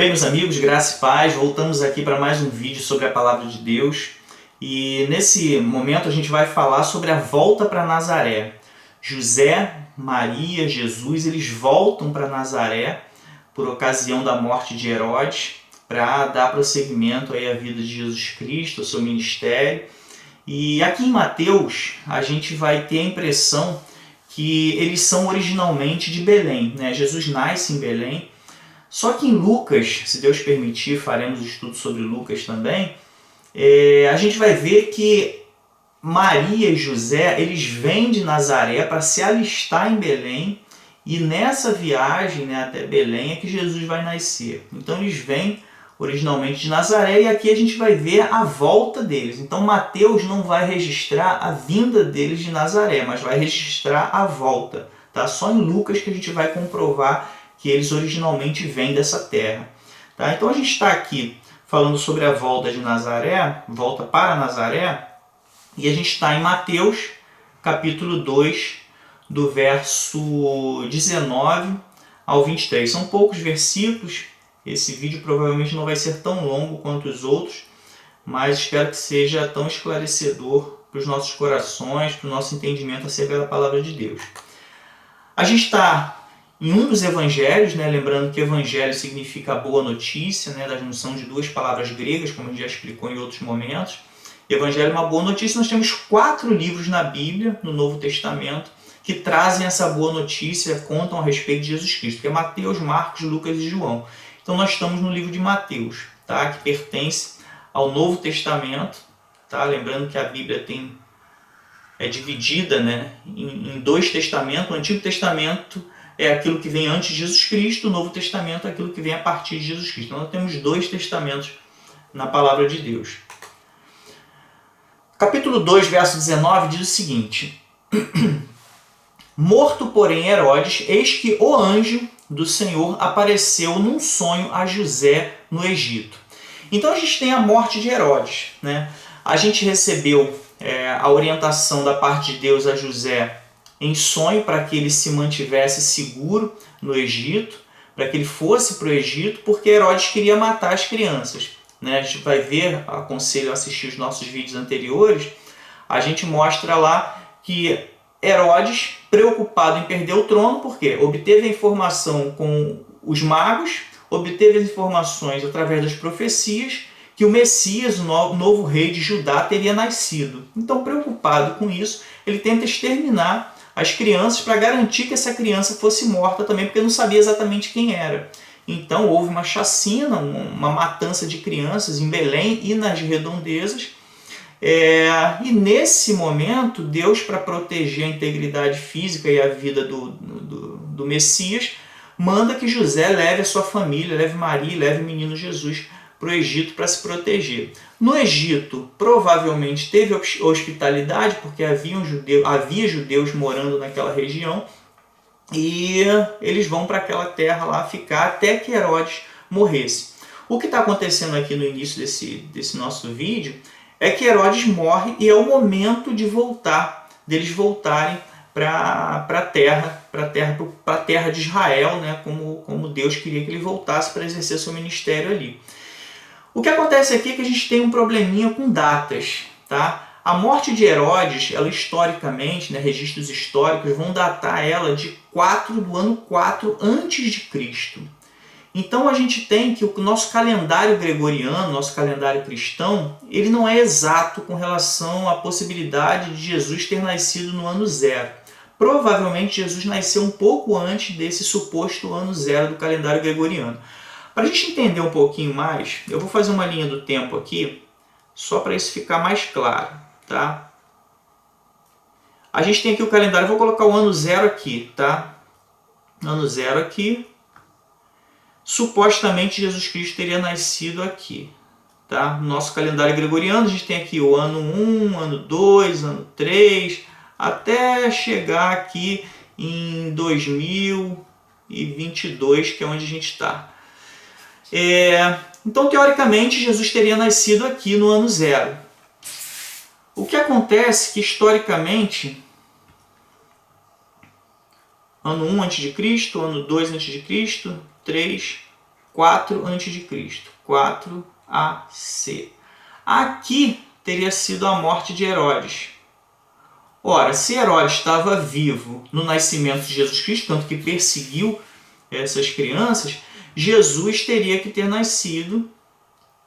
bem, meus amigos? Graça e paz. Voltamos aqui para mais um vídeo sobre a Palavra de Deus. E nesse momento a gente vai falar sobre a volta para Nazaré. José, Maria, Jesus, eles voltam para Nazaré por ocasião da morte de Herodes para dar prosseguimento aí à vida de Jesus Cristo, ao seu ministério. E aqui em Mateus a gente vai ter a impressão que eles são originalmente de Belém, né? Jesus nasce em Belém. Só que em Lucas, se Deus permitir, faremos estudo sobre Lucas também, a gente vai ver que Maria e José, eles vêm de Nazaré para se alistar em Belém, e nessa viagem, né, até Belém é que Jesus vai nascer. Então eles vêm originalmente de Nazaré, e aqui a gente vai ver a volta deles. Então Mateus não vai registrar a vinda deles de Nazaré, mas vai registrar a volta. Tá? Só em Lucas que a gente vai comprovar que eles originalmente vêm dessa terra. Tá? Então a gente está aqui falando sobre a volta de Nazaré, volta para Nazaré, e a gente está em Mateus, capítulo 2, do verso 19 ao 23. São poucos versículos, esse vídeo provavelmente não vai ser tão longo quanto os outros, mas espero que seja tão esclarecedor para os nossos corações, para o nosso entendimento acerca da palavra de Deus. A gente está em um dos evangelhos, né? Lembrando que evangelho significa boa notícia, né? Da junção de duas palavras gregas, como a gente já explicou em outros momentos. Evangelho é uma boa notícia. Nós temos 4 livros na Bíblia, no Novo Testamento, que trazem essa boa notícia, contam a respeito de Jesus Cristo, que é Mateus, Marcos, Lucas e João. Então nós estamos no livro de Mateus, tá? Que pertence ao Novo Testamento. Tá? Lembrando que a Bíblia é dividida, né, em 2 testamentos. O Antigo Testamento é aquilo que vem antes de Jesus Cristo, o Novo Testamento é aquilo que vem a partir de Jesus Cristo. Então nós temos 2 testamentos na palavra de Deus. Capítulo 2, verso 19 diz o seguinte: Morto, porém, Herodes, eis que o anjo do Senhor apareceu num sonho a José no Egito. Então a gente tem a morte de Herodes, né? A gente recebeu a orientação da parte de Deus a José em sonho para que ele se mantivesse seguro no Egito, para que ele fosse para o Egito, porque Herodes queria matar as crianças. Né? A gente vai ver, aconselho a assistir os nossos vídeos anteriores, a gente mostra lá que Herodes, preocupado em perder o trono, porque obteve a informação com os magos, obteve as informações através das profecias, que o Messias, o novo rei de Judá, teria nascido. Então, preocupado com isso, ele tenta exterminar as crianças para garantir que essa criança fosse morta também, porque não sabia exatamente quem era. Então houve uma chacina, uma matança de crianças em Belém e nas redondezas. E nesse momento, Deus, para proteger a integridade física e a vida do Messias, manda que José leve a sua família, leve Maria, leve o menino Jesus para o Egito para se proteger. No Egito, provavelmente teve hospitalidade, porque havia judeus morando naquela região, e eles vão para aquela terra lá ficar até que Herodes morresse. O que está acontecendo aqui no início desse nosso vídeo é que Herodes morre e é o momento deles voltarem para a terra de Israel, né? Como Deus queria que ele voltasse para exercer seu ministério ali. O que acontece aqui é que a gente tem um probleminha com datas, tá? A morte de Herodes, ela historicamente, né, registros históricos vão datar ela do ano 4 antes de Cristo. Então a gente tem que o nosso calendário gregoriano, nosso calendário cristão, ele não é exato com relação à possibilidade de Jesus ter nascido no ano 0. Provavelmente Jesus nasceu um pouco antes desse suposto ano 0 do calendário gregoriano. Para a gente entender um pouquinho mais, eu vou fazer uma linha do tempo aqui, só para isso ficar mais claro. Tá? A gente tem aqui o calendário, vou colocar o ano 0 aqui, tá? Ano 0 aqui. Supostamente Jesus Cristo teria nascido aqui, tá? No nosso calendário gregoriano, a gente tem aqui o ano 1, ano 2, ano 3, até chegar aqui em 2022, que é onde a gente está. Então, teoricamente, Jesus teria nascido aqui no ano 0. O que acontece é que, historicamente, ano 1 a.C., ano 2 a.C., 3, 4 a.C. 4 AC. Aqui teria sido a morte de Herodes. Ora, se Herodes estava vivo no nascimento de Jesus Cristo, tanto que perseguiu essas crianças, Jesus teria que ter nascido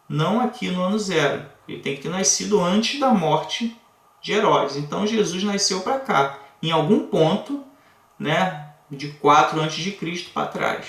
não aqui no ano 0. Ele tem que ter nascido antes da morte de Herodes. Então Jesus nasceu para cá, em algum ponto, né, de 4 a.C. para trás.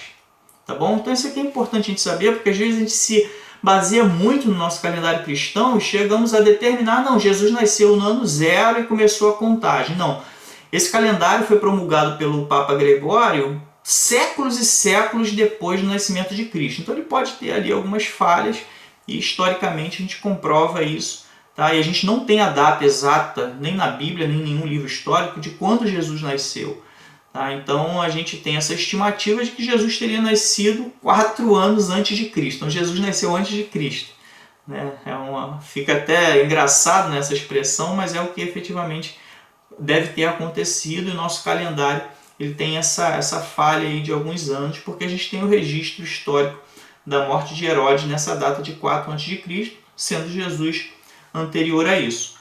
Tá bom? Então isso aqui é importante a gente saber, porque às vezes a gente se baseia muito no nosso calendário cristão e chegamos a determinar, não, Jesus nasceu no ano 0 e começou a contagem. Não, esse calendário foi promulgado pelo Papa Gregório séculos e séculos depois do nascimento de Cristo. Então ele pode ter ali algumas falhas e historicamente a gente comprova isso. Tá? E a gente não tem a data exata, nem na Bíblia, nem em nenhum livro histórico, de quando Jesus nasceu. Tá? Então a gente tem essa estimativa de que Jesus teria nascido 4 anos antes de Cristo. Então Jesus nasceu antes de Cristo. Né? Fica até engraçado nessa expressão, mas é o que efetivamente deve ter acontecido. E o nosso calendário ele tem essa falha aí de alguns anos, porque a gente tem o registro histórico da morte de Herodes nessa data de 4 a.C., sendo Jesus anterior a isso.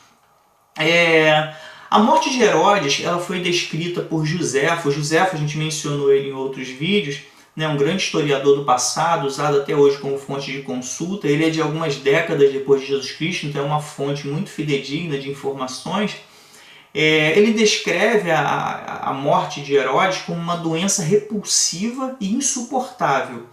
A morte de Herodes ela foi descrita por Joséfo. Joséfo, a gente mencionou ele em outros vídeos, né, um grande historiador do passado, usado até hoje como fonte de consulta. Ele é de algumas décadas depois de Jesus Cristo, então é uma fonte muito fidedigna de informações. Ele descreve a morte de Herodes como uma doença repulsiva e insuportável.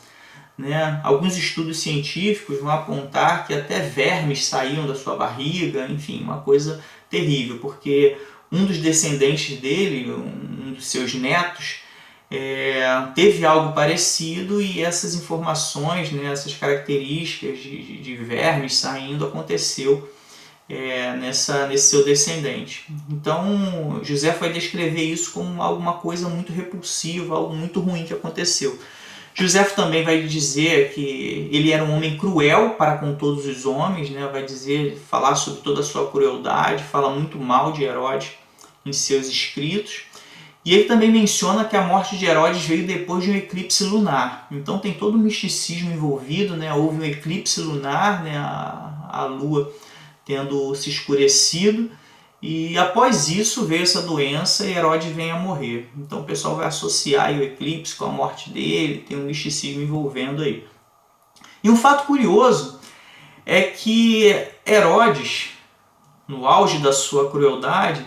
Né? Alguns estudos científicos vão apontar que até vermes saíam da sua barriga, enfim, uma coisa terrível, porque um dos descendentes dele, um dos seus netos, teve algo parecido e essas informações, né, essas características de vermes saindo aconteceu nesse seu descendente. Então José vai descrever isso como alguma coisa muito repulsiva, algo muito ruim que aconteceu. José também vai dizer que ele era um homem cruel para com todos os homens, né? Vai falar sobre toda a sua crueldade, fala muito mal de Herodes em seus escritos. E ele também menciona que a morte de Herodes veio depois de um eclipse lunar. Então tem todo um misticismo envolvido, né? Houve um eclipse lunar, né? A lua tendo se escurecido. E após isso veio essa doença e Herodes vem a morrer. Então o pessoal vai associar aí o eclipse com a morte dele, tem um misticismo envolvendo aí. E um fato curioso é que Herodes, no auge da sua crueldade,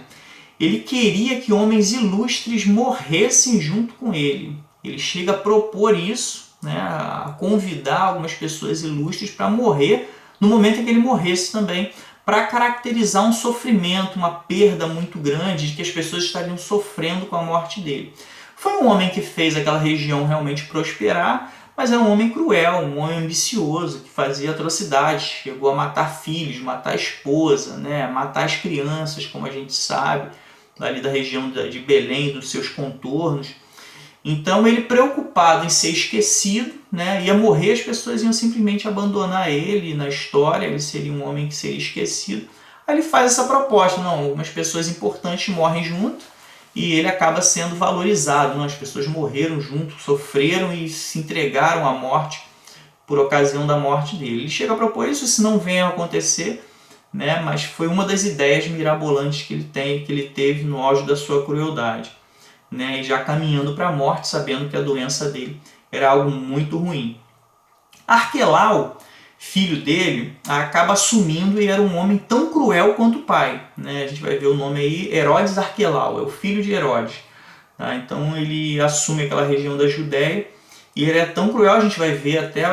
ele queria que homens ilustres morressem junto com ele. Ele chega a propor isso, né, a convidar algumas pessoas ilustres para morrer no momento em que ele morresse também, para caracterizar um sofrimento, uma perda muito grande, de que as pessoas estariam sofrendo com a morte dele. Foi um homem que fez aquela região realmente prosperar, mas era um homem cruel, um homem ambicioso, que fazia atrocidades, chegou a matar filhos, matar a esposa, né, matar as crianças, como a gente sabe, ali da região de Belém, dos seus contornos. Então ele, preocupado em ser esquecido, né, ia morrer, as pessoas iam simplesmente abandonar ele na história, ele seria um homem que seria esquecido. Aí ele faz essa proposta, não, algumas pessoas importantes morrem junto e ele acaba sendo valorizado. Não, as pessoas morreram junto, sofreram e se entregaram à morte por ocasião da morte dele. Ele chega a propor isso não vem a acontecer, né, mas foi uma das ideias mirabolantes que ele teve no auge da sua crueldade. Né, e já caminhando para a morte, sabendo que a doença dele era algo muito ruim. Arquelau, filho dele, acaba assumindo e era um homem tão cruel quanto o pai. Né? A gente vai ver o nome aí, Herodes Arquelau, é o filho de Herodes. Tá? Então ele assume aquela região da Judéia e ele é tão cruel, a gente vai ver até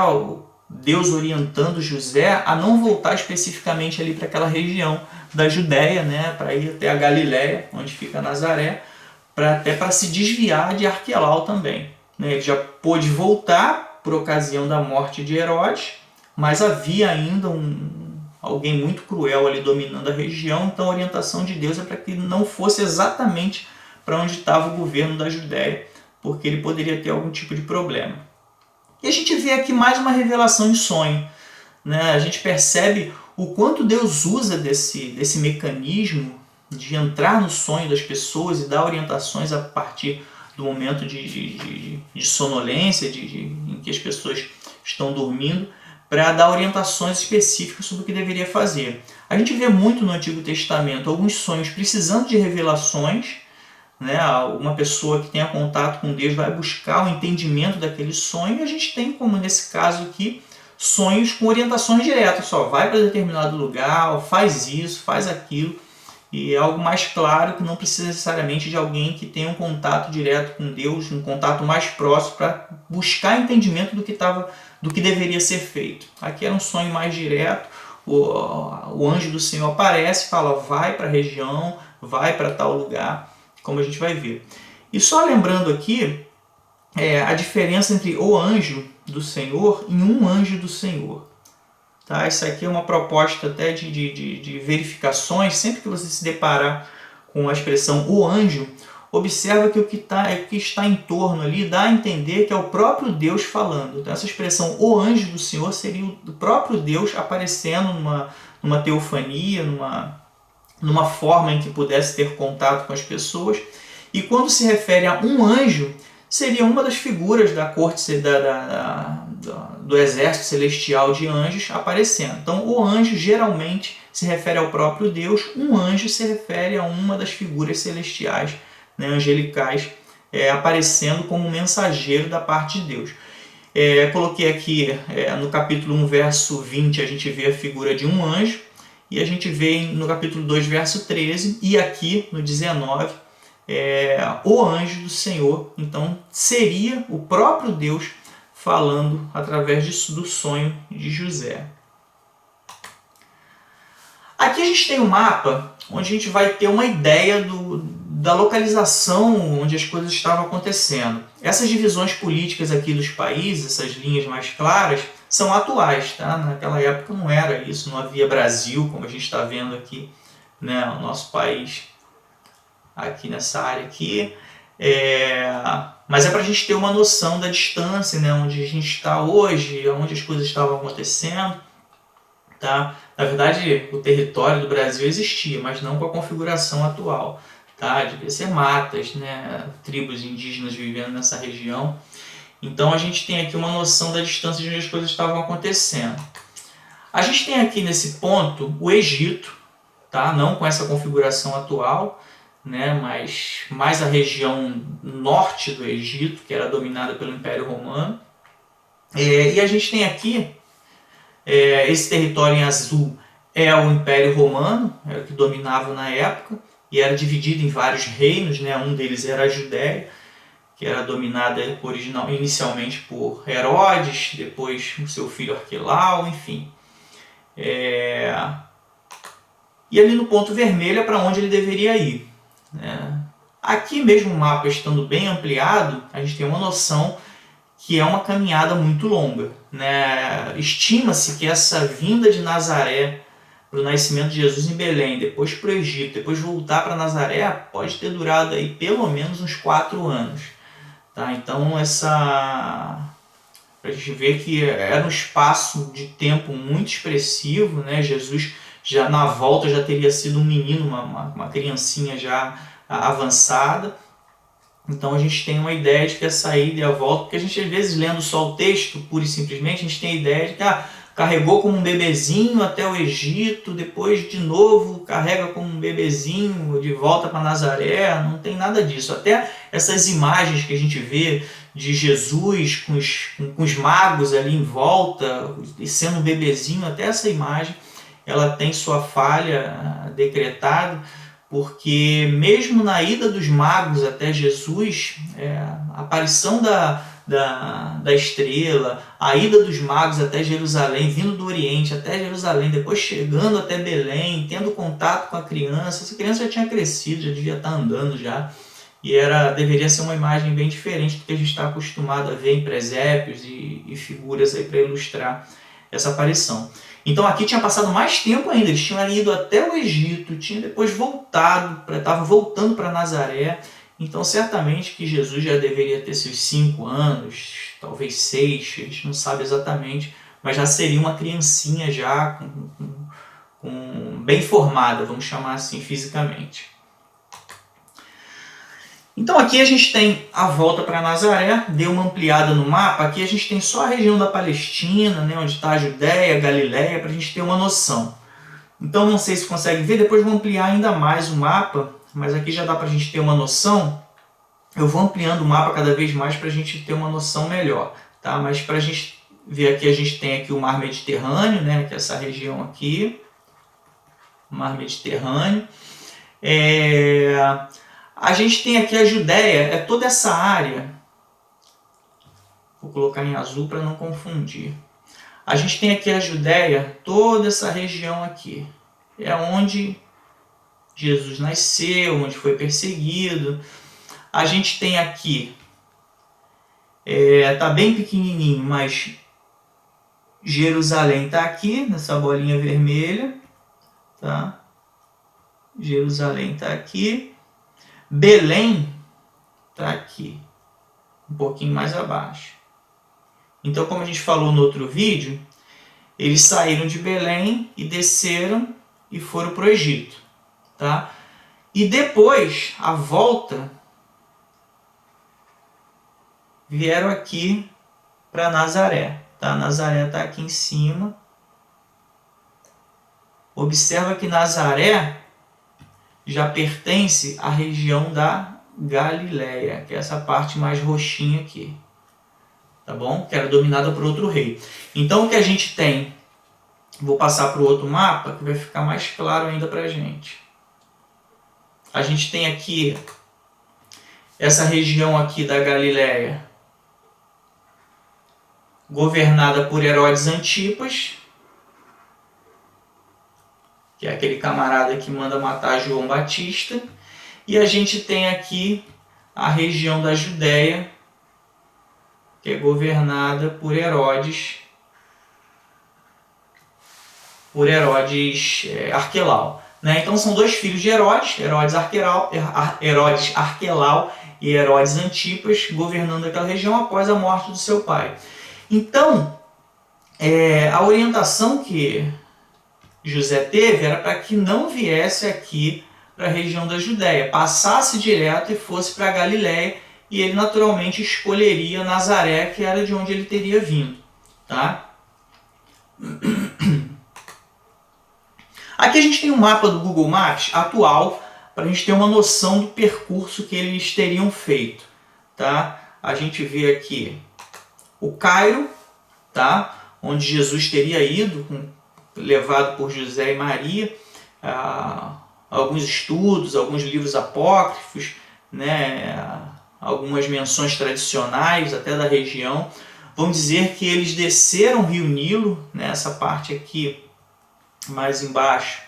Deus orientando José a não voltar especificamente ali para aquela região da Judéia, né? Para ir até a Galiléia, onde fica Nazaré, até para se desviar de Arquelau também. Ele já pôde voltar por ocasião da morte de Herodes, mas havia ainda alguém muito cruel ali dominando a região, então a orientação de Deus é para que não fosse exatamente para onde estava o governo da Judéia, porque ele poderia ter algum tipo de problema. E a gente vê aqui mais uma revelação em sonho. Né? A gente percebe o quanto Deus usa desse mecanismo de entrar no sonho das pessoas e dar orientações a partir do momento de sonolência, em que as pessoas estão dormindo, para dar orientações específicas sobre o que deveria fazer. A gente vê muito no Antigo Testamento alguns sonhos precisando de revelações, né? Uma pessoa que tenha contato com Deus vai buscar o entendimento daquele sonho, e a gente tem, como nesse caso aqui, sonhos com orientações diretas, só vai para determinado lugar, faz isso, faz aquilo, e é algo mais claro que não precisa necessariamente de alguém que tenha um contato direto com Deus, um contato mais próximo para buscar entendimento do que deveria ser feito. Aqui era um sonho mais direto, o anjo do Senhor aparece e fala, vai para a região, vai para tal lugar, como a gente vai ver. E só lembrando aqui a diferença entre o anjo do Senhor e um anjo do Senhor. Tá? Isso aqui é uma proposta até de verificações. Sempre que você se deparar com a expressão o anjo, observa que o que está em torno ali dá a entender que é o próprio Deus falando. Então essa expressão o anjo do Senhor seria o próprio Deus aparecendo numa teofania, numa forma em que pudesse ter contato com as pessoas. E quando se refere a um anjo, seria uma das figuras da corte do exército celestial de anjos aparecendo. Então o anjo geralmente se refere ao próprio Deus, um anjo se refere a uma das figuras celestiais, né, angelicais, aparecendo como mensageiro da parte de Deus. Coloquei aqui no capítulo 1, verso 20, a gente vê a figura de um anjo, e a gente vê no capítulo 2, verso 13, e aqui no 19, o anjo do Senhor. Então seria o próprio Deus falando através do sonho de José. Aqui a gente tem um mapa onde a gente vai ter uma ideia da localização onde as coisas estavam acontecendo. Essas divisões políticas aqui dos países, essas linhas mais claras, são atuais. Tá? Naquela época não era isso, não havia Brasil, como a gente está vendo aqui, né, o nosso país aqui nessa área aqui. Mas é para a gente ter uma noção da distância, né, onde a gente está hoje, onde as coisas estavam acontecendo. Tá? Na verdade, o território do Brasil existia, mas não com a configuração atual. Tá? Devia ser matas, né? Tribos indígenas vivendo nessa região. Então a gente tem aqui uma noção da distância de onde as coisas estavam acontecendo. A gente tem aqui nesse ponto o Egito, tá? Não com essa configuração atual, né? Mas mais a região norte do Egito, que era dominada pelo Império Romano. E a gente tem aqui esse território em azul é o Império Romano, era o que dominava na época, e era dividido em vários reinos, né? Um deles era a Judéia, que era dominada inicialmente por Herodes, depois o seu filho Arquelau, enfim. E ali no ponto vermelho é para onde ele deveria ir. Né? Aqui mesmo o mapa estando bem ampliado, a gente tem uma noção que é uma caminhada muito longa. Né? Estima-se que essa vinda de Nazaré para o nascimento de Jesus em Belém, depois para o Egito, depois voltar para Nazaré, pode ter durado aí pelo menos uns 4 anos. Tá? Então, para a gente ver que era um espaço de tempo muito expressivo. Né? Jesus, já na volta, já teria sido um menino, uma criancinha já avançada. Então a gente tem uma ideia de que a saída e a volta, porque a gente às vezes lendo só o texto, pura e simplesmente, a gente tem a ideia de que carregou como um bebezinho até o Egito, depois de novo carrega como um bebezinho de volta para Nazaré. Não tem nada disso. Até essas imagens que a gente vê de Jesus com os magos ali em volta, e sendo um bebezinho, até essa imagem ela tem sua falha decretada, porque mesmo na ida dos magos até Jesus, a aparição da estrela, a ida dos magos até Jerusalém, vindo do Oriente até Jerusalém, depois chegando até Belém, tendo contato com a criança. Essa criança já tinha crescido, já devia estar andando já, e deveria ser uma imagem bem diferente do que a gente está acostumado a ver em presépios e figuras para ilustrar essa aparição. Então aqui tinha passado mais tempo ainda, eles tinham ido até o Egito, tinham depois estavam voltando para Nazaré. Então certamente que Jesus já deveria ter seus 5 anos, talvez 6, a gente não sabe exatamente, mas já seria uma criancinha já bem formada, vamos chamar assim, fisicamente. Então aqui a gente tem a volta para Nazaré, deu uma ampliada no mapa. Aqui a gente tem só a região da Palestina, né, onde está a Judéia, Galiléia, para a gente ter uma noção. Então não sei se consegue ver, depois vou ampliar ainda mais o mapa, mas aqui já dá para a gente ter uma noção. Eu vou ampliando o mapa cada vez mais para a gente ter uma noção melhor. Tá? Mas para a gente ver aqui, a gente tem aqui o Mar Mediterrâneo, né, que é essa região aqui. O Mar Mediterrâneo. A gente tem aqui a Judéia, é toda essa área. Vou colocar em azul para não confundir. A gente tem aqui a Judéia, toda essa região aqui. É onde Jesus nasceu, onde foi perseguido. A gente tem aqui, tá bem pequenininho, mas Jerusalém está aqui, nessa bolinha vermelha. Tá? Jerusalém está aqui. Belém está aqui, um pouquinho mais abaixo. Então, como a gente falou no outro vídeo, eles saíram de Belém e desceram e foram para o Egito. Tá? E depois, a volta, vieram aqui para Nazaré. Tá? Nazaré está aqui em cima. Observa que Nazaré já pertence à região da Galiléia, que é essa parte mais roxinha aqui. Tá bom? Que era dominada por outro rei. Então o que a gente tem, vou passar para o outro mapa, que vai ficar mais claro ainda para a gente. A gente tem aqui essa região aqui da Galiléia, governada por Herodes Antipas, que é aquele camarada que manda matar João Batista. E a gente tem aqui a região da Judéia, que é governada por Herodes Arquelau. Né? Então são dois filhos de Herodes, Herodes Arquelau e Herodes Antipas, governando aquela região após a morte do seu pai. Então, a orientação que José teve era para que não viesse aqui para a região da Judéia, passasse direto e fosse para a Galiléia, e ele naturalmente escolheria Nazaré, que era de onde ele teria vindo. Tá? Aqui a gente tem um mapa do Google Maps atual, para a gente ter uma noção do percurso que eles teriam feito. Tá? A gente vê aqui o Cairo, tá? Onde Jesus teria ido, levado por José e Maria, alguns estudos, alguns livros apócrifos, né, algumas menções tradicionais até da região, vão dizer que eles desceram o rio Nilo, né, essa parte aqui mais embaixo,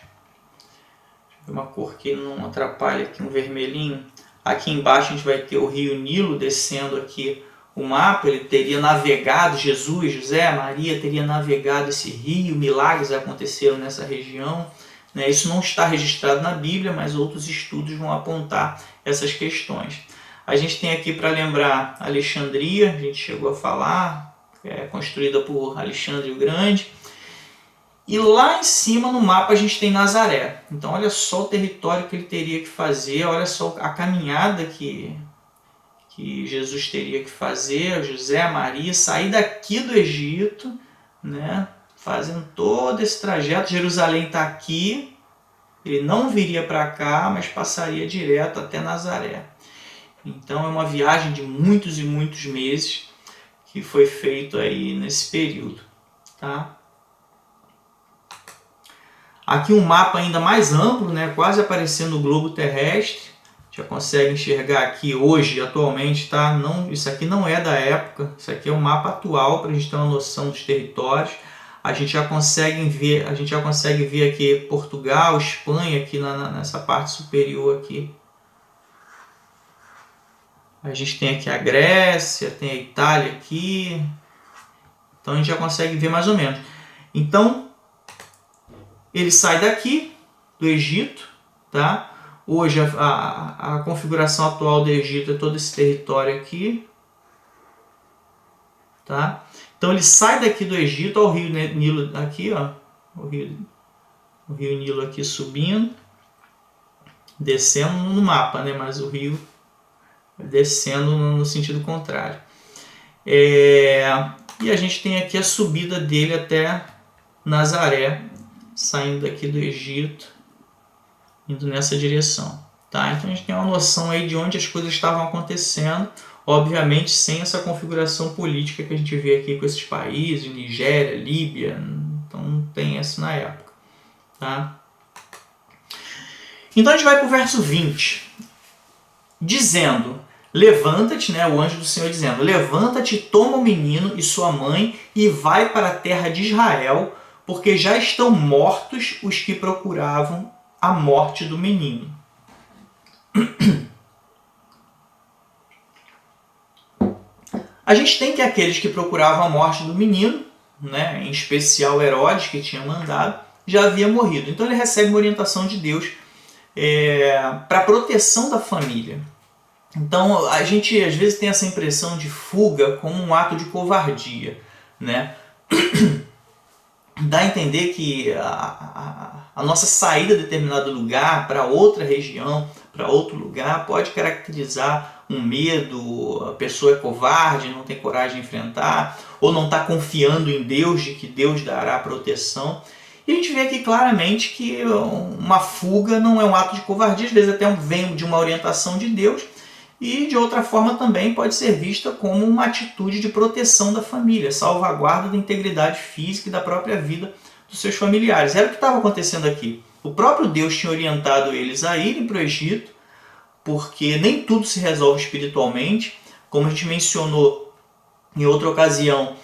uma cor que não atrapalha aqui, um vermelhinho, aqui embaixo a gente vai ter o rio Nilo descendo aqui o mapa. Ele teria navegado, Jesus, José, Maria teria navegado esse rio, milagres aconteceram nessa região. Né? Isso não está registrado na Bíblia, mas outros estudos vão apontar essas questões. A gente tem aqui para lembrar Alexandria, a gente chegou a falar, construída por Alexandre o Grande. E lá em cima no mapa a gente tem Nazaré. Então olha só o território que ele teria que fazer, olha só a caminhada que Jesus teria que fazer, José, Maria, sair daqui do Egito, né, fazendo todo esse trajeto. Jerusalém está aqui, ele não viria para cá, mas passaria direto até Nazaré. Então é uma viagem de muitos e muitos meses que foi feito aí nesse período. Tá? Aqui um mapa ainda mais amplo, né, quase aparecendo o globo terrestre. Já consegue enxergar aqui hoje, atualmente, tá? Não, isso aqui não é da época, isso aqui é um mapa atual para a gente ter uma noção dos territórios. A gente já consegue ver aqui Portugal, Espanha aqui nessa parte superior aqui. A gente tem aqui a Grécia, tem a Itália aqui. Então a gente já consegue ver mais ou menos. Então ele sai daqui do Egito, tá? Hoje a configuração atual do Egito é todo esse território aqui. Tá? Então ele sai daqui do Egito, ó, o rio Nilo aqui, ó, o rio Nilo aqui subindo, descendo no mapa, né? Mas o rio descendo no sentido contrário. E a gente tem aqui a subida dele até Nazaré, saindo daqui do Egito, indo nessa direção. Tá? Então a gente tem uma noção aí de onde as coisas estavam acontecendo, obviamente sem essa configuração política que a gente vê aqui com esses países, Nigéria, Líbia, então não tem isso na época. Tá? Então a gente vai para o verso 20, dizendo: levanta-te, né, o anjo do Senhor dizendo: levanta-te, toma o menino e sua mãe e vai para a terra de Israel, porque já estão mortos os que procuravam a morte do menino. A gente tem que aqueles que procuravam a morte do menino, né, em especial Herodes, que tinha mandado, já havia morrido. Então ele recebe uma orientação de Deus para a proteção da família. Então a gente às vezes tem essa impressão de fuga como um ato de covardia, né? Dá a entender que a nossa saída de determinado lugar para outra região, para outro lugar, pode caracterizar um medo, a pessoa é covarde, não tem coragem de enfrentar, ou não está confiando em Deus, de que Deus dará proteção. E a gente vê aqui claramente que uma fuga não é um ato de covardia, às vezes até vem de uma orientação de Deus, e de outra forma também pode ser vista como uma atitude de proteção da família, salvaguarda da integridade física e da própria vida dos seus familiares. Era o que estava acontecendo aqui. O próprio Deus tinha orientado eles a irem para o Egito, porque nem tudo se resolve espiritualmente. Como a gente mencionou em outra ocasião,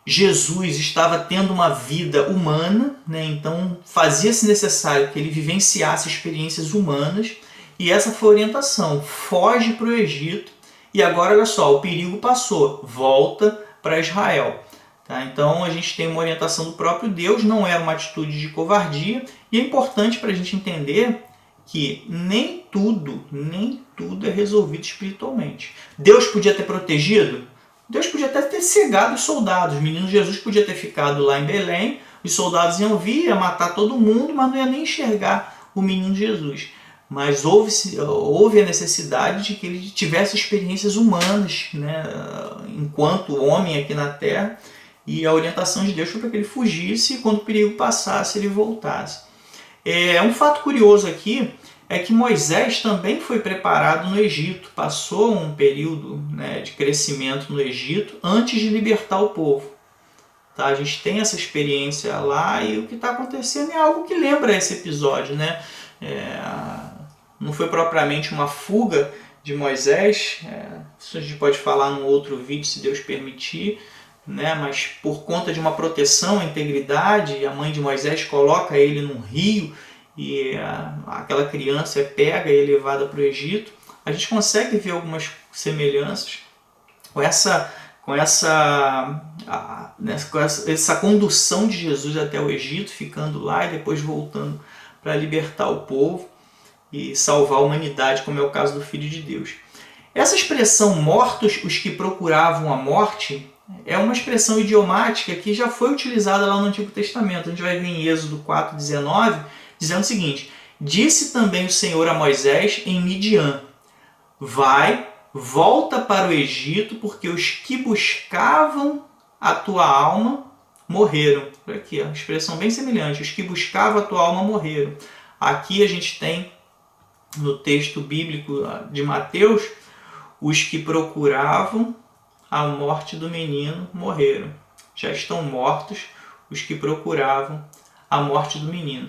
Jesus estava tendo uma vida humana, né? Então fazia-se necessário que ele vivenciasse experiências humanas, e essa foi a orientação: foge para o Egito, e agora olha só, o perigo passou, volta para Israel. Tá? Então a gente tem uma orientação do próprio Deus, não era uma atitude de covardia, e é importante para a gente entender que nem tudo é resolvido espiritualmente. Deus podia ter protegido? Deus podia até ter cegado os soldados. O menino Jesus podia ter ficado lá em Belém, os soldados iam vir, ia matar todo mundo, mas não ia nem enxergar o menino Jesus. Mas houve a necessidade de que ele tivesse experiências humanas, né, enquanto homem aqui na Terra, e a orientação de Deus foi para que ele fugisse, e quando o perigo passasse, ele voltasse. Um fato curioso aqui é que Moisés também foi preparado no Egito, passou um período, né, de crescimento no Egito antes de libertar o povo. Tá? A gente tem essa experiência lá, e o que está acontecendo é algo que lembra esse episódio, né? Não foi propriamente uma fuga de Moisés, isso a gente pode falar num outro vídeo, se Deus permitir, né? Mas por conta de uma proteção à integridade, a mãe de Moisés coloca ele num rio, e aquela criança é pega e é levada para o Egito. A gente consegue ver algumas semelhanças com essa condução de Jesus até o Egito, ficando lá e depois voltando para libertar o povo e salvar a humanidade, como é o caso do Filho de Deus. Essa expressão mortos os que procuravam a morte é uma expressão idiomática que já foi utilizada lá no Antigo Testamento. A gente vai ver em Êxodo 4,19, dizendo o seguinte: disse também o Senhor a Moisés em Midian: volta para o Egito, porque os que buscavam a tua alma morreram. Aqui, a expressão bem semelhante: os que buscavam a tua alma morreram. Aqui a gente tem, no texto bíblico de Mateus, os que procuravam a morte do menino morreram. Já estão mortos os que procuravam a morte do menino.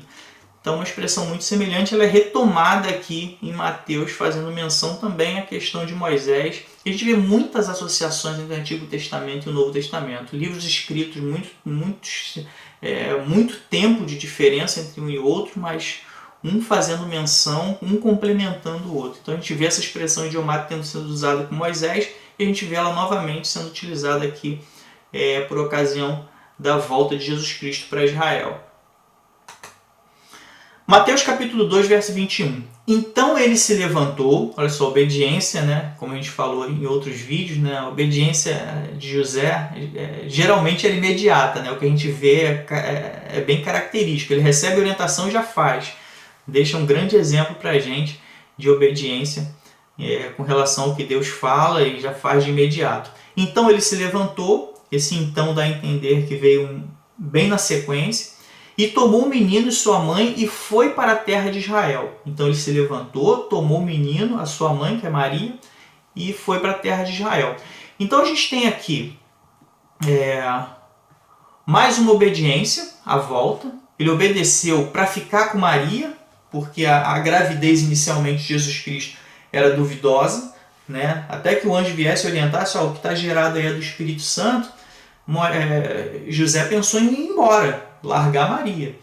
Então, uma expressão muito semelhante, ela é retomada aqui em Mateus, fazendo menção também à questão de Moisés. A gente vê muitas associações entre o Antigo Testamento e o Novo Testamento. Livros escritos, muito tempo de diferença entre um e outro, mas um fazendo menção, um complementando o outro. Então a gente vê essa expressão idiomática tendo sido usada com Moisés, e a gente vê ela novamente sendo utilizada aqui por ocasião da volta de Jesus Cristo para Israel. Mateus capítulo 2, verso 21. Então ele se levantou, olha só, obediência, né? Como a gente falou em outros vídeos, né? A obediência de José geralmente era imediata, né? O que a gente vê é bem característico. Ele recebe a orientação e já faz. Deixa um grande exemplo para a gente de obediência com relação ao que Deus fala e já faz de imediato. Então ele se levantou, esse então dá a entender que veio bem na sequência, e tomou o menino e sua mãe e foi para a terra de Israel. Então ele se levantou, tomou o menino, a sua mãe, que é Maria, e foi para a terra de Israel. Então a gente tem aqui mais uma obediência à volta. Ele obedeceu para ficar com Maria, porque a gravidez inicialmente de Jesus Cristo era duvidosa, né? Até que o anjo viesse e orientasse: o que está gerado aí é do Espírito Santo. José pensou em ir embora, largar Maria.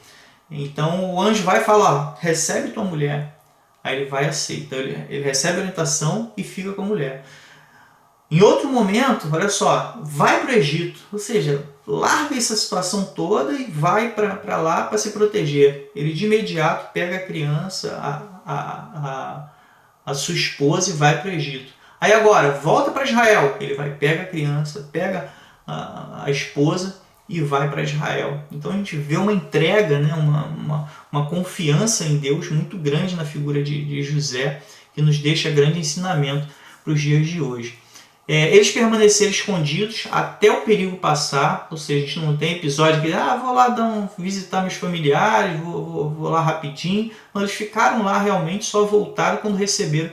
Então o anjo vai falar: recebe tua mulher. Aí ele vai e aceita. Ele recebe a orientação e fica com a mulher. Em outro momento, olha só, vai para o Egito, ou seja, larga essa situação toda e vai para lá para se proteger. Ele de imediato pega a criança, a sua esposa, e vai para o Egito. Aí agora, volta para Israel. Ele vai, pega a criança, pega a esposa e vai para Israel. Então a gente vê uma entrega, né, uma confiança em Deus muito grande na figura de José, que nos deixa grande ensinamento para os dias de hoje. Eles permaneceram escondidos até o perigo passar, ou seja, a gente não tem episódio que vou lá visitar meus familiares, vou lá rapidinho. Não, eles ficaram lá realmente, só voltaram quando receberam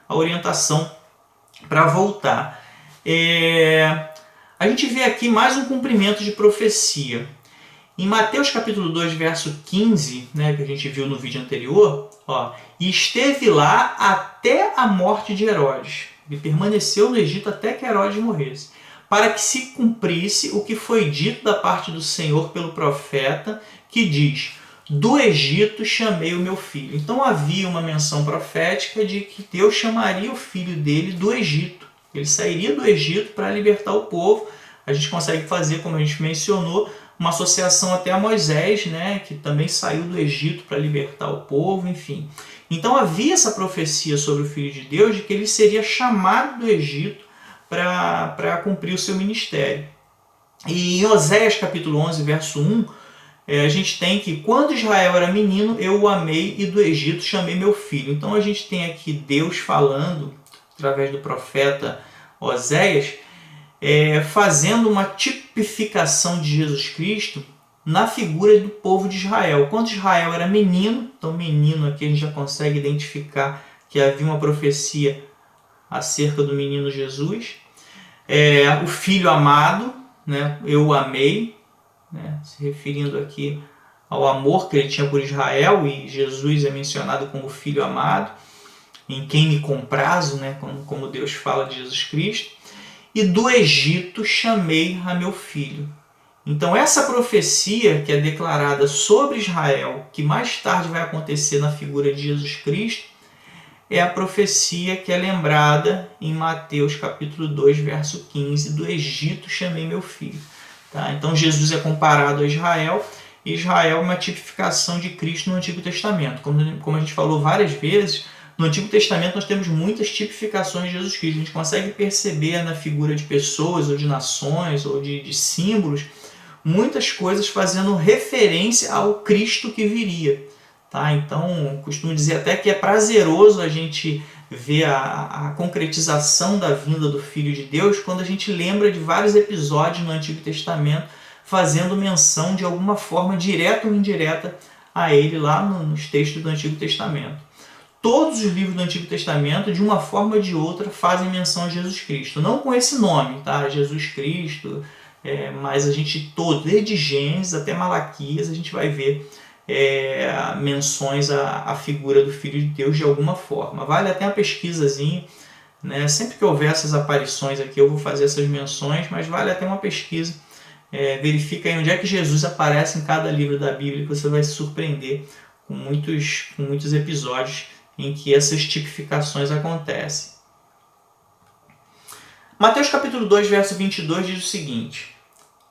a orientação para voltar. A gente vê aqui mais um cumprimento de profecia. Em Mateus capítulo 2, verso 15, né, que a gente viu no vídeo anterior, e esteve lá até a morte de Herodes. Ele permaneceu no Egito até que Herodes morresse, para que se cumprisse o que foi dito da parte do Senhor pelo profeta, que diz: do Egito chamei o meu filho. Então havia uma menção profética de que Deus chamaria o filho dele do Egito. Ele sairia do Egito para libertar o povo. A gente consegue fazer, como a gente mencionou, uma associação até a Moisés, né, que também saiu do Egito para libertar o povo, enfim. Então havia essa profecia sobre o Filho de Deus de que ele seria chamado do Egito para cumprir o seu ministério. E em Oséias capítulo 11, verso 1, a gente tem que quando Israel era menino, eu o amei e do Egito chamei meu filho. Então a gente tem aqui Deus falando, através do profeta Oséias, fazendo uma tipificação de Jesus Cristo na figura do povo de Israel. Quando Israel era menino, então menino aqui a gente já consegue identificar que havia uma profecia acerca do menino Jesus. O filho amado, né, eu o amei, né, se referindo aqui ao amor que ele tinha por Israel, e Jesus é mencionado como filho amado, em quem me comprazo, né, como Deus fala de Jesus Cristo. E do Egito chamei a meu filho. Então essa profecia que é declarada sobre Israel, que mais tarde vai acontecer na figura de Jesus Cristo, é a profecia que é lembrada em Mateus capítulo 2, verso 15, do Egito chamei meu filho. Tá? Então Jesus é comparado a Israel, e Israel é uma tipificação de Cristo no Antigo Testamento. Como a gente falou várias vezes, no Antigo Testamento nós temos muitas tipificações de Jesus Cristo. A gente consegue perceber na figura de pessoas, ou de nações, ou de símbolos, muitas coisas fazendo referência ao Cristo que viria. Tá? Então, costumo dizer até que é prazeroso a gente ver a concretização da vinda do Filho de Deus quando a gente lembra de vários episódios no Antigo Testamento fazendo menção de alguma forma direta ou indireta a ele lá nos textos do Antigo Testamento. Todos os livros do Antigo Testamento, de uma forma ou de outra, fazem menção a Jesus Cristo. Não com esse nome, tá? Jesus Cristo, mas a gente, desde Gênesis até Malaquias, a gente vai ver menções à figura do Filho de Deus de alguma forma. Vale até uma pesquisazinha, né? Sempre que houver essas aparições aqui, eu vou fazer essas menções, mas vale até uma pesquisa. Verifica aí onde é que Jesus aparece em cada livro da Bíblia, que você vai se surpreender com muitos episódios em que essas tipificações acontecem. Mateus capítulo 2, verso 22 diz o seguinte: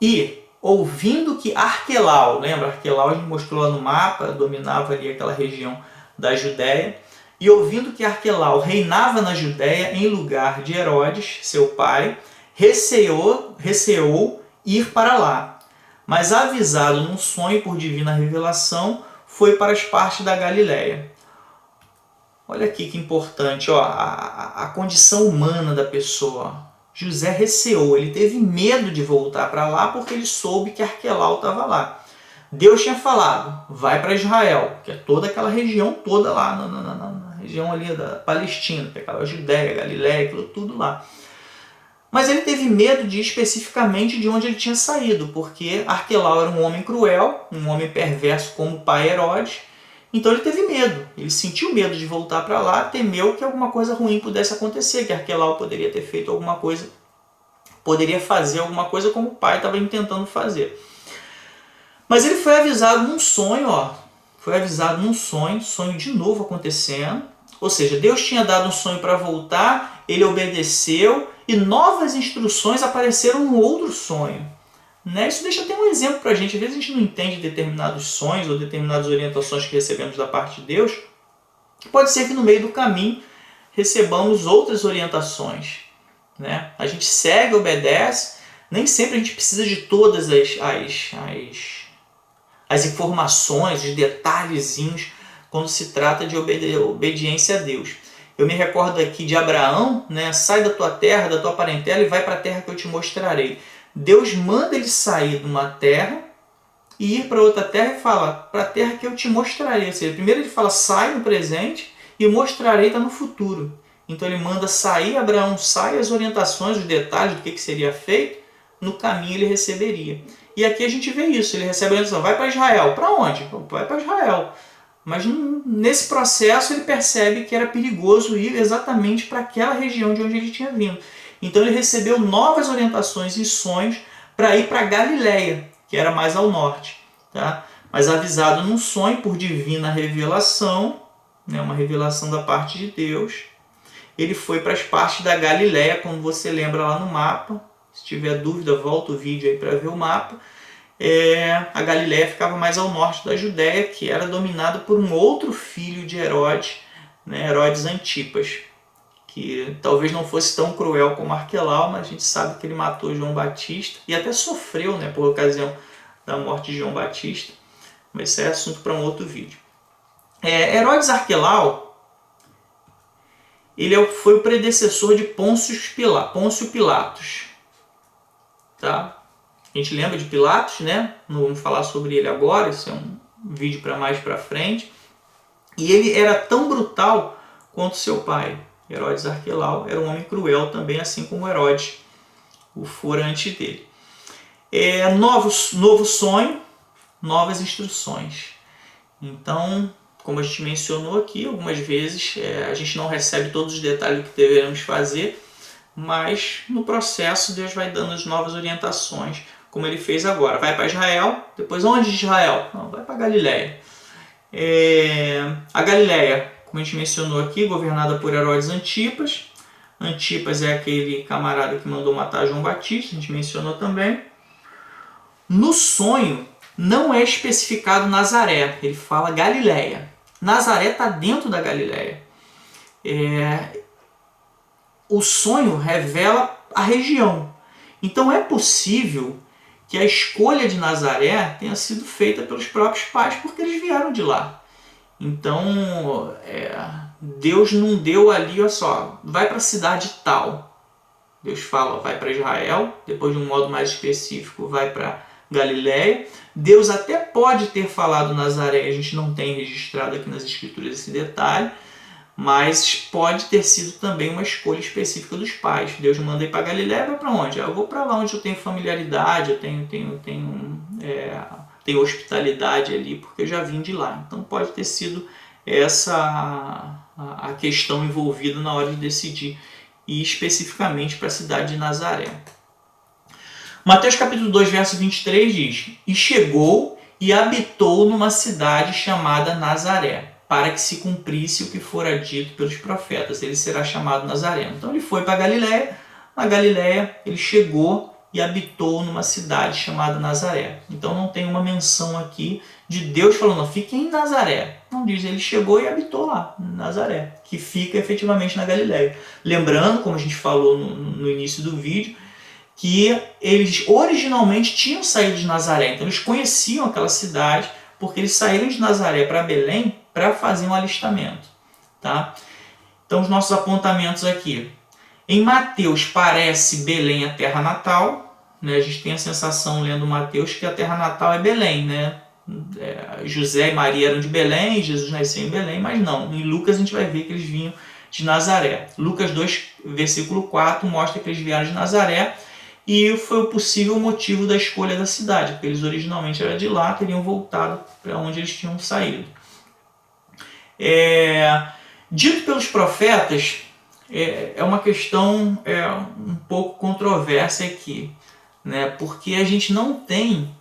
e, ouvindo que Arquelau, lembra? Arquelau a gente mostrou lá no mapa, dominava ali aquela região da Judéia, e ouvindo que Arquelau reinava na Judéia em lugar de Herodes, seu pai, receou ir para lá, mas avisado num sonho por divina revelação, foi para as partes da Galiléia. Olha aqui que importante, ó, a condição humana da pessoa. José receou, ele teve medo de voltar para lá porque ele soube que Arquelau estava lá. Deus tinha falado, vai para Israel, que é toda aquela região toda lá, na região ali da Palestina, pegava a Judéia, Galiléia, aquilo tudo lá. Mas ele teve medo de ir especificamente de onde ele tinha saído, porque Arquelau era um homem cruel, um homem perverso como o pai Herodes. Então ele teve medo, ele sentiu medo de voltar para lá, temeu que alguma coisa ruim pudesse acontecer, que Arquelau poderia ter feito alguma coisa, poderia fazer alguma coisa como o pai estava tentando fazer. Mas ele foi avisado num sonho, foi avisado num sonho de novo acontecendo, ou seja, Deus tinha dado um sonho para voltar, ele obedeceu e novas instruções apareceram num outro sonho. Isso deixa até um exemplo para a gente. Às vezes a gente não entende determinados sonhos ou determinadas orientações que recebemos da parte de Deus. Pode ser que no meio do caminho recebamos outras orientações. A gente segue, obedece. Nem sempre a gente precisa de todas as informações, os detalhezinhos, quando se trata de obediência a Deus. Eu me recordo aqui de Abraão, sai da tua terra, da tua parentela e vai para a terra que eu te mostrarei. Deus manda ele sair de uma terra e ir para outra terra e fala, para a terra que eu te mostrarei. Ou seja, primeiro ele fala, sai no presente e mostrarei está no futuro. Então ele manda sair, Abraão sai, as orientações, os detalhes do que seria feito, no caminho ele receberia. E aqui a gente vê isso, ele recebe a orientação, vai para Israel. Para onde? Vai para Israel. Mas nesse processo ele percebe que era perigoso ir exatamente para aquela região de onde ele tinha vindo. Então ele recebeu novas orientações e sonhos para ir para Galiléia, que era mais ao norte. Mas avisado num sonho por divina revelação, uma revelação da parte de Deus, ele foi para as partes da Galiléia, como você lembra lá no mapa. Se tiver dúvida, volta o vídeo aí para ver o mapa. A Galiléia ficava mais ao norte da Judéia, que era dominada por um outro filho de Herodes, Herodes Antipas, que talvez não fosse tão cruel como Arquelau, mas a gente sabe que ele matou João Batista e até sofreu por ocasião da morte de João Batista, mas isso é assunto para um outro vídeo. Herodes Arquelau, ele foi o predecessor de Pôncio Pilatos. A gente lembra de Pilatos, não vamos falar sobre ele agora, isso é um vídeo para mais para frente. E ele era tão brutal quanto seu pai. Herodes Arquelau era um homem cruel também, assim como Herodes o fora antes dele. Novo sonho, novas instruções. Então, como a gente mencionou aqui, algumas vezes a gente não recebe todos os detalhes do que devemos fazer, mas no processo Deus vai dando as novas orientações, como ele fez agora. Vai para Israel, depois onde de Israel? Não, vai para Galiléia. A Galiléia, como a gente mencionou aqui, governada por Herodes Antipas. Antipas é aquele camarada que mandou matar João Batista, a gente mencionou também. No sonho, não é especificado Nazaré, ele fala Galiléia. Nazaré está dentro da Galiléia. O sonho revela a região. Então é possível que a escolha de Nazaré tenha sido feita pelos próprios pais, porque eles vieram de lá. Então, Deus não deu ali, olha só, vai para a cidade tal. Deus fala, vai para Israel, depois de um modo mais específico, vai para Galiléia. Deus até pode ter falado Nazaré, a gente não tem registrado aqui nas escrituras esse detalhe, mas pode ter sido também uma escolha específica dos pais. Deus manda ir para Galiléia, vai para onde? Eu vou para lá onde eu tenho familiaridade, eu tenho hospitalidade ali, porque eu já vim de lá. Então pode ter sido essa a questão envolvida na hora de decidir ir especificamente para a cidade de Nazaré. Mateus capítulo 2, verso 23 diz: E chegou e habitou numa cidade chamada Nazaré, para que se cumprisse o que fora dito pelos profetas, ele será chamado Nazareno. Então ele foi para Galiléia, na Galiléia ele chegou e habitou numa cidade chamada Nazaré. Então não tem uma menção aqui de Deus falando, fique em Nazaré. Não diz, ele chegou e habitou lá, em Nazaré, que fica efetivamente na Galiléia. Lembrando, como a gente falou no início do vídeo, que eles originalmente tinham saído de Nazaré, então eles conheciam aquela cidade, porque eles saíram de Nazaré para Belém para fazer um alistamento. Tá? Então, os nossos apontamentos aqui. Em Mateus parece Belém a terra natal, né? A gente tem a sensação, lendo Mateus, que a terra natal é Belém, né? José e Maria eram de Belém, Jesus nasceu em Belém, mas não. Em Lucas a gente vai ver que eles vinham de Nazaré. Lucas 2, versículo 4, mostra que eles vieram de Nazaré e foi o possível motivo da escolha da cidade, porque eles originalmente eram de lá, teriam voltado para onde eles tinham saído. Dito pelos profetas, é uma questão um pouco controversa aqui, né? Porque a gente não tem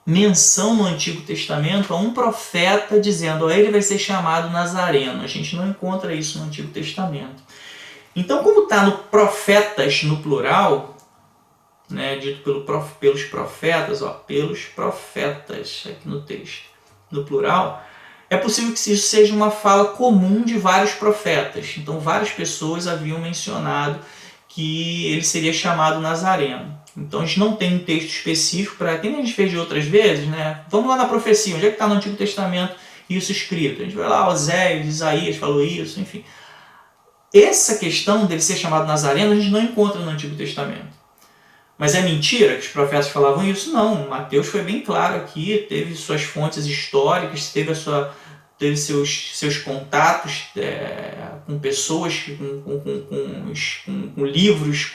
menção no Antigo Testamento a um profeta dizendo ele vai ser chamado Nazareno. A gente não encontra isso no Antigo Testamento. Então, como está no profetas no plural, né, dito pelos profetas, pelos profetas aqui no texto, no plural, é possível que isso seja uma fala comum de vários profetas. Então, várias pessoas haviam mencionado que ele seria chamado Nazareno. Então, a gente não tem um texto específico para quem a gente fez de outras vezes, né? Vamos lá na profecia, onde é que está no Antigo Testamento isso escrito? A gente vai lá, Oséias, Isaías falou isso, enfim. Essa questão dele ser chamado Nazareno a gente não encontra no Antigo Testamento. Mas é mentira que os profetas falavam isso? Não. Mateus foi bem claro aqui, teve suas fontes históricas, teve seus contatos com pessoas, com livros,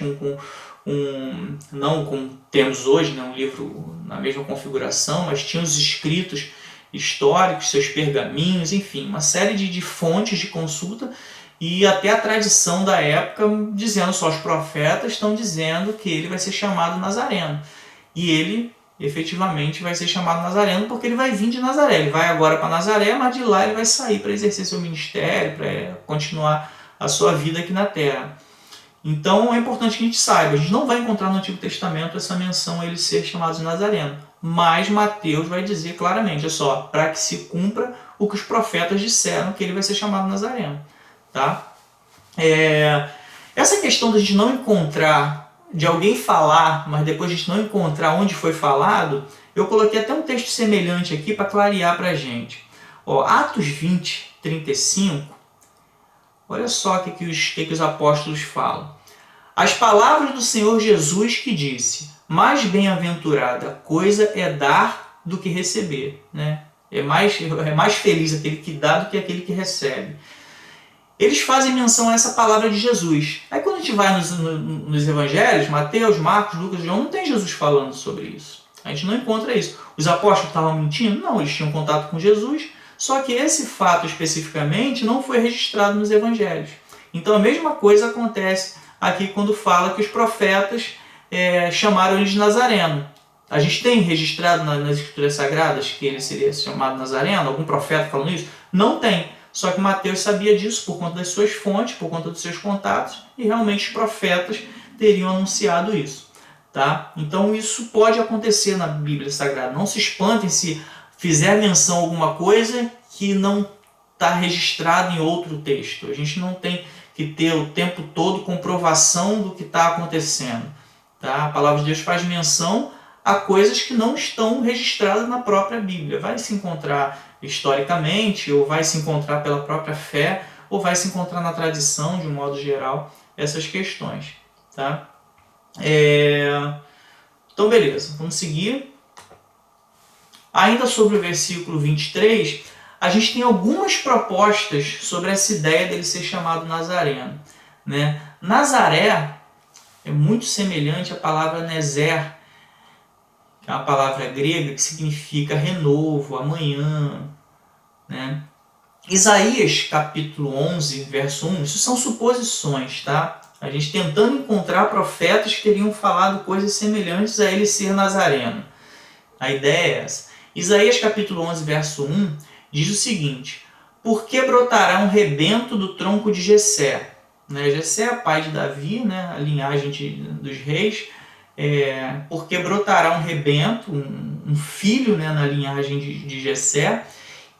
não como temos hoje, né, um livro na mesma configuração, mas tinha os escritos históricos, seus pergaminhos, enfim, uma série de fontes de consulta e até a tradição da época dizendo, só os profetas estão dizendo que ele vai ser chamado Nazareno. E ele efetivamente vai ser chamado Nazareno porque ele vai vir de Nazaré. Ele vai agora para Nazaré, mas de lá ele vai sair para exercer seu ministério, para continuar a sua vida aqui na Terra. Então é importante que a gente saiba, a gente não vai encontrar no Antigo Testamento essa menção a ele ser chamado de Nazareno, mas Mateus vai dizer claramente, é só, para que se cumpra o que os profetas disseram, que ele vai ser chamado Nazareno. Tá? Essa questão de a gente não encontrar, de alguém falar, mas depois a gente não encontrar onde foi falado, eu coloquei até um texto semelhante aqui para clarear para a gente. Atos 20, 35, olha só o que os apóstolos falam. As palavras do Senhor Jesus que disse, mais bem-aventurada coisa é dar do que receber. Né? É mais feliz aquele que dá do que aquele que recebe. Eles fazem menção a essa palavra de Jesus. Aí quando a gente vai nos evangelhos, Mateus, Marcos, Lucas, João, não tem Jesus falando sobre isso. A gente não encontra isso. Os apóstolos estavam mentindo? Não, eles tinham contato com Jesus, só que esse fato especificamente não foi registrado nos evangelhos. Então a mesma coisa acontece aqui quando fala que os profetas chamaram ele de Nazareno. A gente tem registrado nas Escrituras Sagradas que ele seria chamado Nazareno? Algum profeta falando isso? Não tem. Só que Mateus sabia disso por conta das suas fontes, por conta dos seus contatos, e realmente os profetas teriam anunciado isso. Tá? Então isso pode acontecer na Bíblia Sagrada. Não se espantem se fizer menção a alguma coisa que não está registrado em outro texto. A gente não tem que ter o tempo todo comprovação do que está acontecendo. Tá? A palavra de Deus faz menção a coisas que não estão registradas na própria Bíblia. Vai se encontrar historicamente, ou vai se encontrar pela própria fé, ou vai se encontrar na tradição, de um modo geral, essas questões. Tá? Então, beleza, vamos seguir. Ainda sobre o versículo 23, a gente tem algumas propostas sobre essa ideia dele ser chamado Nazareno. Né? Nazaré é muito semelhante à palavra Nezer, que é uma palavra grega que significa renovo, amanhã. Né? Isaías capítulo 11, verso 1, isso são suposições, tá? A gente tentando encontrar profetas que teriam falado coisas semelhantes a ele ser Nazareno. A ideia é essa. Isaías capítulo 11, verso 1, diz o seguinte: porque brotará um rebento do tronco de Jessé. Né? Jessé é pai de Davi, né? A linhagem dos reis. Porque brotará um rebento, um filho, né? Na linhagem de Jessé,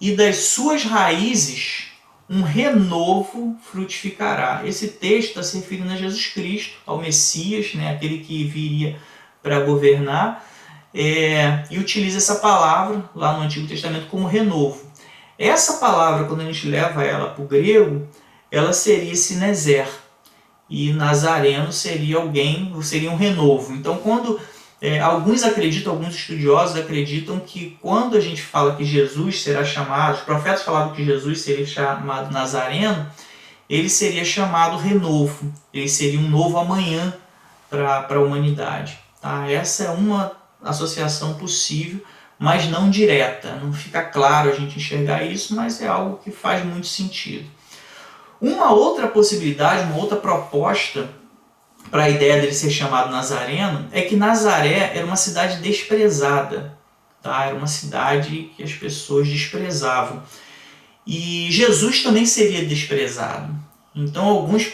e das suas raízes um renovo frutificará. Esse texto está se referindo a Jesus Cristo, ao Messias, né? Aquele que viria para governar, e utiliza essa palavra lá no Antigo Testamento como renovo. Essa palavra, quando a gente leva ela para o grego, ela seria Sinézer, e Nazareno seria um renovo. Então, quando alguns estudiosos acreditam que quando a gente fala que Jesus será chamado, os profetas falavam que Jesus seria chamado Nazareno, ele seria chamado renovo, ele seria um novo amanhã para a humanidade. Tá? Essa é uma associação possível, mas não direta. Não fica claro a gente enxergar isso, mas é algo que faz muito sentido. Uma outra possibilidade, uma outra proposta para a ideia dele ser chamado Nazareno é que Nazaré era uma cidade desprezada. Tá? Era uma cidade que as pessoas desprezavam. E Jesus também seria desprezado. Então alguns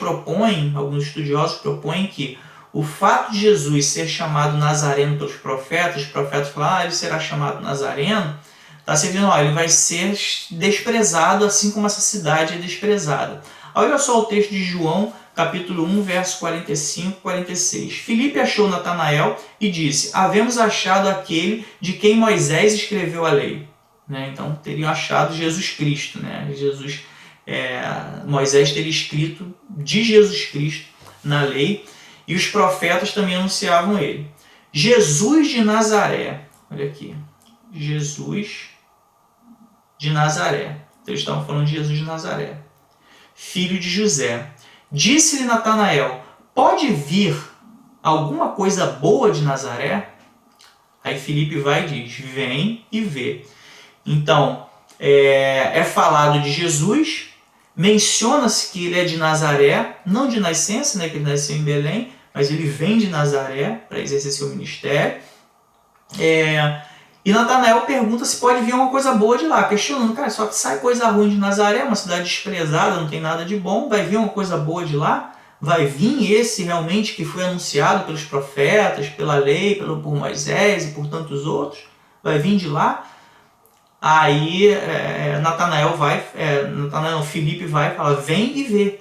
estudiosos propõem que o fato de Jesus ser chamado Nazareno pelos profetas, os profetas falam, ele será chamado Nazareno, está servindo, ele vai ser desprezado assim como essa cidade é desprezada. Olha só o texto de João, capítulo 1, verso 45 e 46. Filipe achou Natanael e disse, havemos achado aquele de quem Moisés escreveu a lei. Então teriam achado Jesus Cristo. Moisés teria escrito de Jesus Cristo na lei e os profetas também anunciavam ele. Jesus de Nazaré, olha aqui, Jesus de Nazaré. Então, eles estavam falando de Jesus de Nazaré, filho de José. Disse-lhe Natanael, pode vir alguma coisa boa de Nazaré? Aí Filipe vai e diz, vem e vê. Então, é falado de Jesus, menciona-se que ele é de Nazaré, não de nascença, que ele nasceu em Belém, mas ele vem de Nazaré para exercer seu ministério. E Natanael pergunta se pode vir uma coisa boa de lá, questionando, cara, só que sai coisa ruim de Nazaré, uma cidade desprezada, não tem nada de bom, vai vir uma coisa boa de lá? Vai vir esse realmente que foi anunciado pelos profetas, pela lei, por Moisés e por tantos outros? Vai vir de lá? Aí Filipe vai e fala, vem e vê.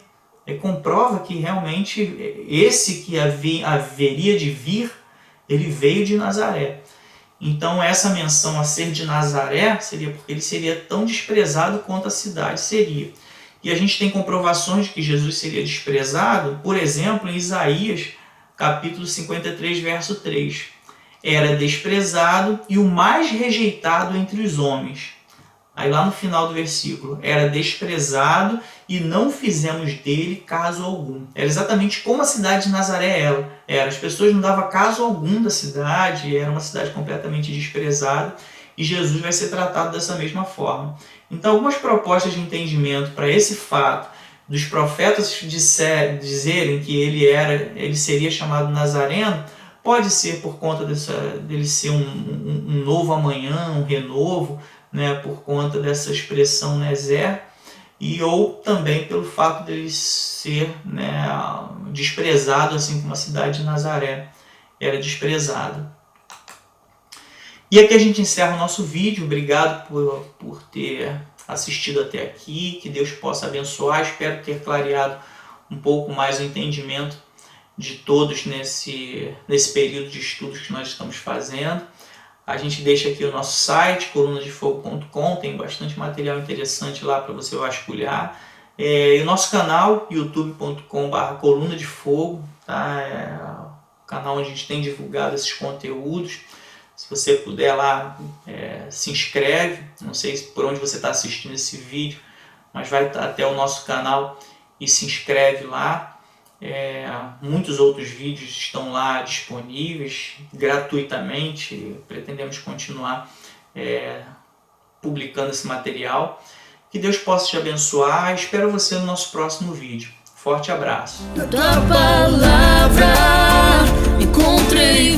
Comprova que realmente esse que haveria de vir, ele veio de Nazaré. Então essa menção a ser de Nazaré seria porque ele seria tão desprezado quanto a cidade seria. E a gente tem comprovações de que Jesus seria desprezado, por exemplo, em Isaías, capítulo 53, verso 3. Era desprezado e o mais rejeitado entre os homens. Aí lá no final do versículo, era desprezado e não fizemos dele caso algum. Era exatamente como a cidade de Nazaré era. As pessoas não davam caso algum da cidade, era uma cidade completamente desprezada e Jesus vai ser tratado dessa mesma forma. Então algumas propostas de entendimento para esse fato dos profetas dizerem que ele seria chamado Nazareno, pode ser por conta dele ser um novo amanhã, um renovo, por conta dessa expressão Nézer, ou também pelo fato dele ser desprezado, assim como a cidade de Nazaré era desprezada. E aqui a gente encerra o nosso vídeo. Obrigado por ter assistido até aqui. Que Deus possa abençoar. Espero ter clareado um pouco mais o entendimento de todos nesse período de estudos que nós estamos fazendo. A gente deixa aqui o nosso site, colunadefogo.com, tem bastante material interessante lá para você vasculhar. E o nosso canal, youtube.com/coluna de fogo, tá? É o canal onde a gente tem divulgado esses conteúdos. Se você puder lá, se inscreve. Não sei por onde você está assistindo esse vídeo, mas vai até o nosso canal e se inscreve lá. Muitos outros vídeos estão lá disponíveis gratuitamente. Pretendemos continuar publicando esse material. Que Deus possa te abençoar. Espero você no nosso próximo vídeo. Forte abraço. Na tua palavra encontrei